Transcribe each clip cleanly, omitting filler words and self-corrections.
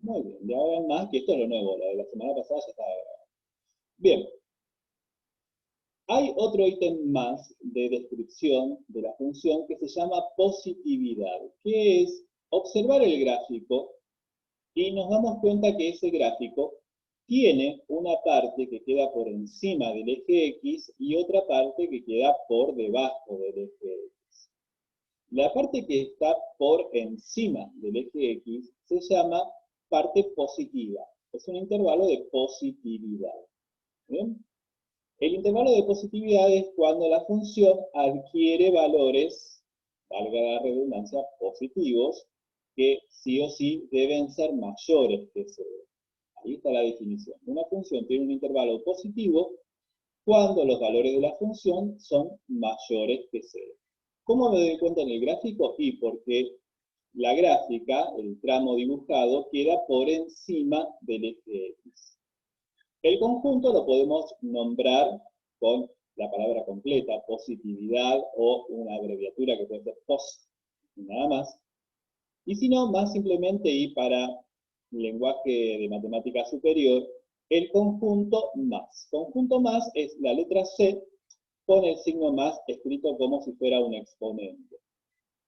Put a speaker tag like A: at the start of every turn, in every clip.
A: Muy bien, de ahora en más, que esto es lo nuevo, la de la semana pasada ya estaba grabado. Bien, hay otro ítem más de descripción de la función que se llama positividad, que es observar el gráfico y nos damos cuenta que ese gráfico tiene una parte que queda por encima del eje X y otra parte que queda por debajo del eje X. La parte que está por encima del eje X se llama parte positiva. Es un intervalo de positividad. ¿Bien? El intervalo de positividad es cuando la función adquiere valores, valga la redundancia, positivos, que sí o sí deben ser mayores que 0. Ahí está la definición. Una función tiene un intervalo positivo cuando los valores de la función son mayores que 0. ¿Cómo me doy cuenta en el gráfico? Y porque la gráfica, el tramo dibujado, queda por encima del eje X. El conjunto lo podemos nombrar con la palabra completa, positividad, o una abreviatura que puede ser POS, y nada más. Y si no, más simplemente, y para lenguaje de matemática superior, el conjunto más. Conjunto más es la letra C con el signo más escrito como si fuera un exponente.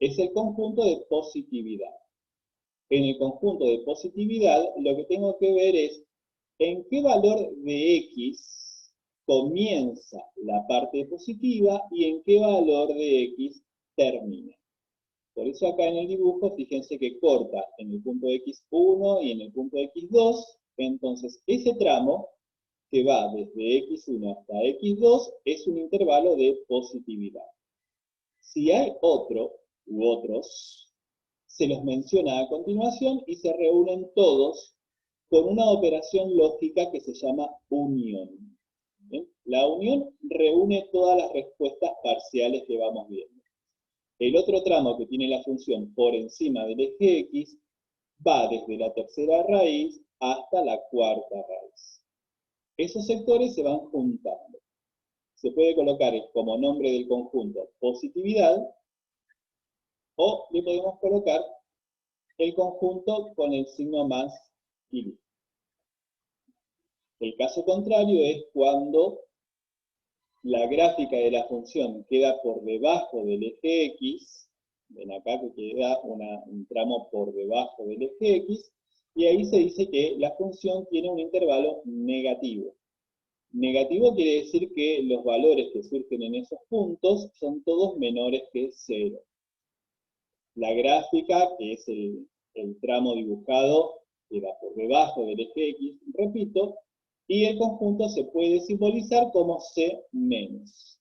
A: Es el conjunto de positividad. En el conjunto de positividad, lo que tengo que ver es en qué valor de X comienza la parte positiva y en qué valor de X termina. Por eso acá en el dibujo, fíjense que corta en el punto X1 y en el punto X2, entonces ese tramo que va desde X1 hasta X2 es un intervalo de positividad. Si hay otro u otros, se los menciona a continuación y se reúnen todos con una operación lógica que se llama unión. ¿Bien? La unión reúne todas las respuestas parciales que vamos viendo. El otro tramo que tiene la función por encima del eje X va desde la tercera raíz hasta la cuarta raíz. Esos sectores se van juntando. Se puede colocar como nombre del conjunto positividad, o le podemos colocar el conjunto con el signo más y listo. El caso contrario es cuando la gráfica de la función queda por debajo del eje X, ven acá que queda un tramo por debajo del eje X, y ahí se dice que la función tiene un intervalo negativo. Negativo quiere decir que los valores que surgen en esos puntos son todos menores que 0. La gráfica, que es el tramo dibujado, queda por debajo del eje X, repito, y el conjunto se puede simbolizar como C menos,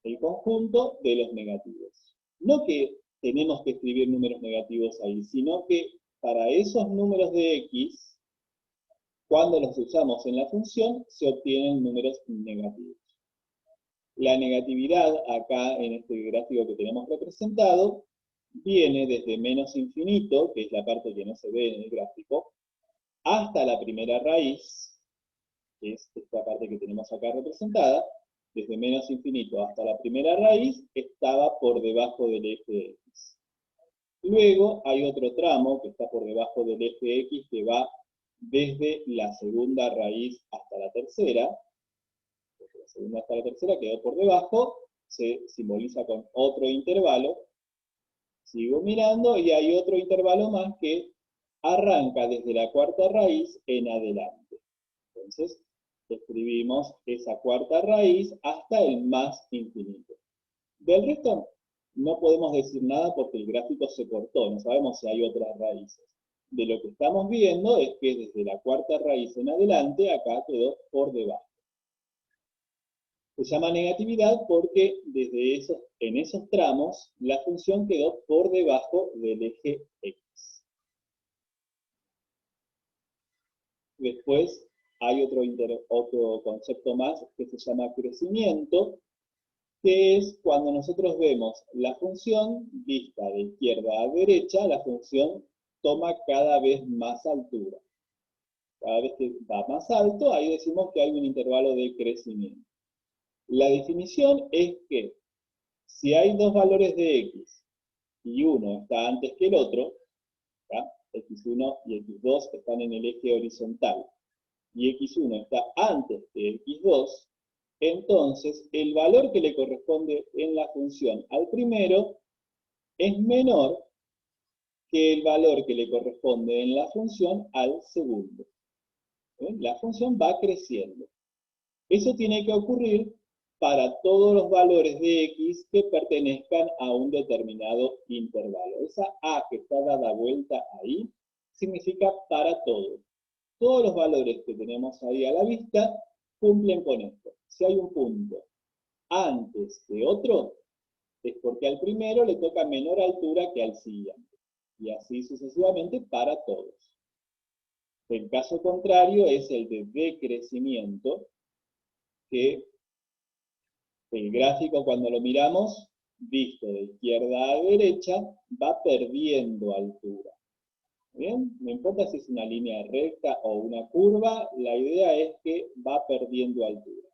A: el conjunto de los negativos. No que tenemos que escribir números negativos ahí, sino que para esos números de X, cuando los usamos en la función, se obtienen números negativos. La negatividad, acá en este gráfico que tenemos representado, viene desde menos infinito, que es la parte que no se ve en el gráfico, hasta la primera raíz, que es esta parte que tenemos acá representada, desde menos infinito hasta la primera raíz, estaba por debajo del eje X. Luego hay otro tramo que está por debajo del eje X que va desde la segunda raíz hasta la tercera. Desde la segunda hasta la tercera quedó por debajo, se simboliza con otro intervalo. Sigo mirando y hay otro intervalo más que arranca desde la cuarta raíz en adelante. Entonces, escribimos esa cuarta raíz hasta el más infinito. Del resto, no podemos decir nada porque el gráfico se cortó, no sabemos si hay otras raíces. De lo que estamos viendo es que desde la cuarta raíz en adelante, acá quedó por debajo. Se llama negatividad porque en esos tramos la función quedó por debajo del eje X. Después hay otro concepto más que se llama crecimiento, que es cuando nosotros vemos la función vista de izquierda a derecha, la función toma cada vez más altura. Cada vez que va más alto, ahí decimos que hay un intervalo de crecimiento. La definición es que si hay dos valores de X y uno está antes que el otro, ¿ya? x1 y x2 están en el eje horizontal, y x1 está antes que x2, entonces el valor que le corresponde en la función al primero es menor que el valor que le corresponde en la función al segundo. La función va creciendo. Eso tiene que ocurrir para todos los valores de x que pertenezcan a un determinado intervalo. Esa a que está dada vuelta ahí significa para todo. Todos los valores que tenemos ahí a la vista cumplen con esto. Si hay un punto antes de otro, es porque al primero le toca menor altura que al siguiente. Y así sucesivamente para todos. El caso contrario es el de decrecimiento, que el gráfico cuando lo miramos, visto de izquierda a derecha, va perdiendo altura. ¿Bien? No importa si es una línea recta o una curva, la idea es que va perdiendo altura.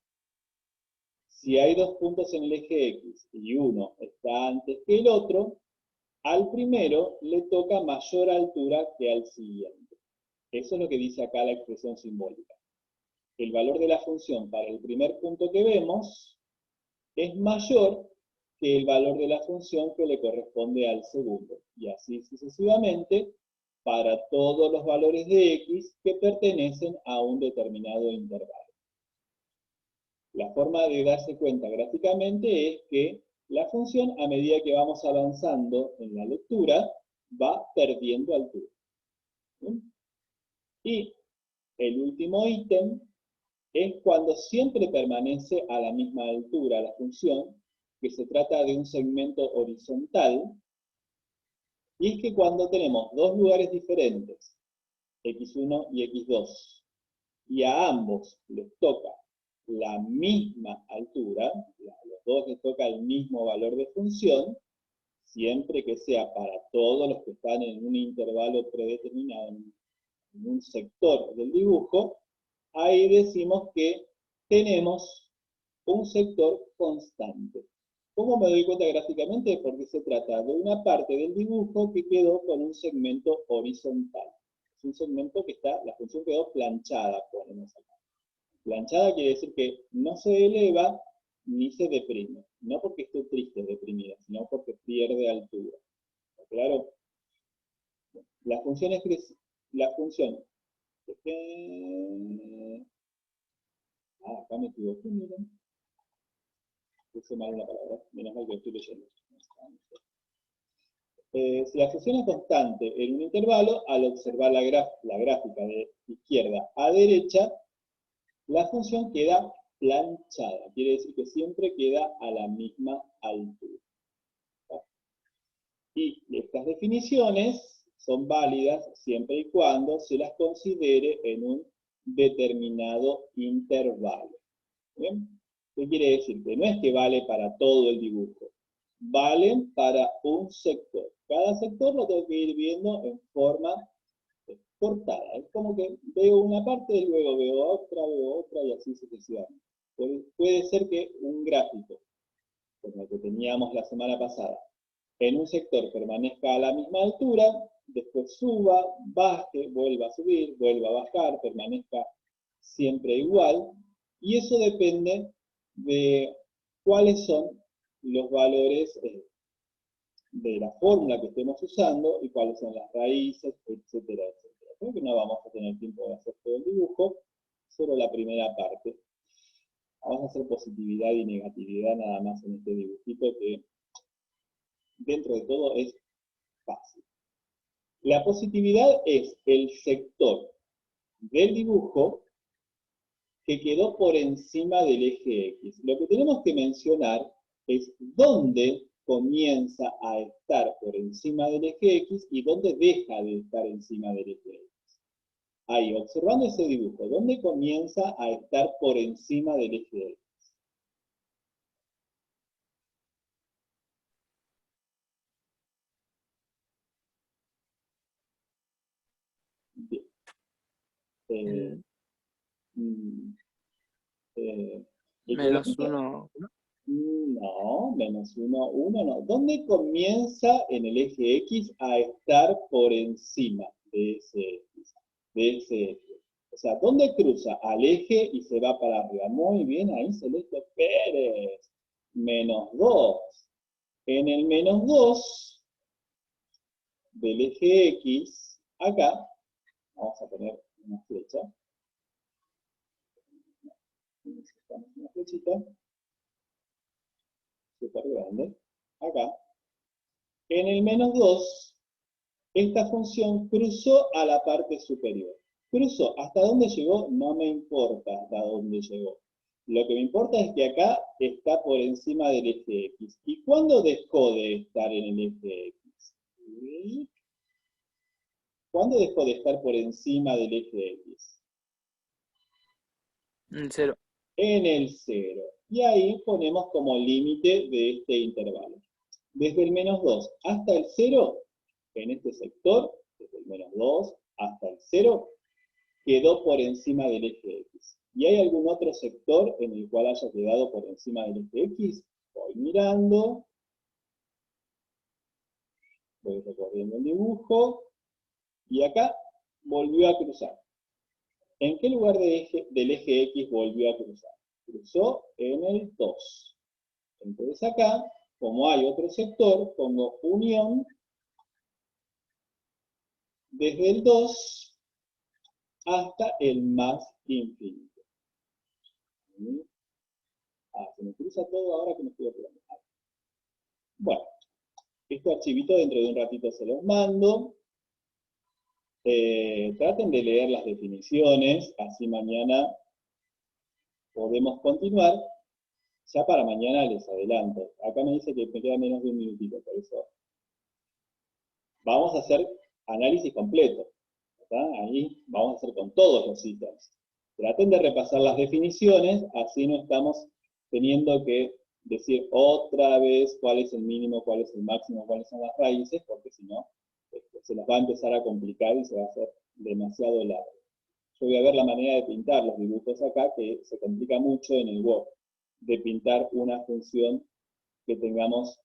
A: Si hay dos puntos en el eje X y uno está antes que el otro, al primero le toca mayor altura que al siguiente. Eso es lo que dice acá la expresión simbólica. El valor de la función para el primer punto que vemos es mayor que el valor de la función que le corresponde al segundo. Y así sucesivamente para todos los valores de x que pertenecen a un determinado intervalo. La forma de darse cuenta gráficamente es que la función, a medida que vamos avanzando en la lectura, va perdiendo altura. ¿Sí? Y el último ítem es cuando siempre permanece a la misma altura la función, que se trata de un segmento horizontal, y es que cuando tenemos dos lugares diferentes, x1 y x2, y a ambos les toca la misma altura, a los dos les toca el mismo valor de función, siempre que sea para todos los que están en un intervalo predeterminado, en un sector del dibujo, ahí decimos que tenemos un sector constante. ¿Cómo me doy cuenta gráficamente? Porque se trata de una parte del dibujo que quedó con un segmento horizontal. Es un segmento que está, la función quedó planchada, ponemos acá. Planchada quiere decir que no se eleva ni se deprime. No porque esté triste deprimida, sino porque pierde altura. ¿Está claro? La función es la función. Acá me equivoqué, miren. Puse mal una palabra, menos mal que estoy leyendo. Si la función es constante en un intervalo, al observar la gráfica de izquierda a derecha, la función queda planchada. Quiere decir que siempre queda a la misma altura. Y estas definiciones son válidas siempre y cuando se las considere en un determinado intervalo. ¿Bien? ¿Qué quiere decir? Que no es que vale para todo el dibujo, valen para un sector. Cada sector lo tengo que ir viendo en forma cortada. Es como que veo una parte y luego veo otra y así sucesivamente. Puede ser que un gráfico, como el que teníamos la semana pasada, en un sector permanezca a la misma altura, después suba, baje, vuelva a subir, vuelva a bajar, permanezca siempre igual, y eso depende de cuáles son los valores de la fórmula que estemos usando y cuáles son las raíces, etcétera, etcétera. Creo que no vamos a tener tiempo de hacer todo el dibujo, solo la primera parte. Vamos a hacer positividad y negatividad nada más en este dibujito que dentro de todo es fácil. La positividad es el sector del dibujo que quedó por encima del eje X. Lo que tenemos que mencionar es dónde comienza a estar por encima del eje X y dónde deja de estar encima del eje X. Ahí, observando ese dibujo, ¿dónde comienza a estar por encima del eje X? Bien. Eh, mm,
B: Menos uno.
A: No, menos 1, 1 no. ¿Dónde comienza en el eje X a estar por encima de ese X. De ese eje. O sea, ¿dónde cruza? Al eje y se va para arriba. Muy bien, ahí Celeste Pérez. -2. En el -2 del eje X, acá, vamos a poner una flecha. Necesitamos una flechita súper grande. Acá. En el -2, esta función cruzó a la parte superior. Cruzó. ¿Hasta dónde llegó? No me importa hasta dónde llegó. Lo que me importa es que acá está por encima del eje X. ¿Y cuándo dejó de estar en el eje X? ¿Cuándo dejó de estar por encima del eje X?
B: En 0.
A: En el 0. Y ahí ponemos como límite de este intervalo. Desde el -2 hasta el 0, en este sector, desde el -2 hasta el 0, quedó por encima del eje X. ¿Y hay algún otro sector en el cual haya quedado por encima del eje X? Voy mirando, voy recorriendo el dibujo, y acá volvió a cruzar. ¿En qué lugar del eje X volvió a cruzar? Cruzó en el 2. Entonces acá, como hay otro sector, pongo unión desde el 2 hasta el más infinito. Se me cruza todo ahora que me estoy apurando. Bueno, este archivito dentro de un ratito se los mando. Traten de leer las definiciones, así mañana podemos continuar. Ya para mañana les adelanto. Acá me dice que me queda menos de un minutito, por eso vamos a hacer análisis completo. ¿Verdad? Ahí vamos a hacer con todos los ítems. Traten de repasar las definiciones, así no estamos teniendo que decir otra vez cuál es el mínimo, cuál es el máximo, cuáles son las raíces, porque si no, se las va a empezar a complicar y se va a hacer demasiado largo. Yo voy a ver la manera de pintar los dibujos acá, que se complica mucho en el Word, de pintar una función que tengamos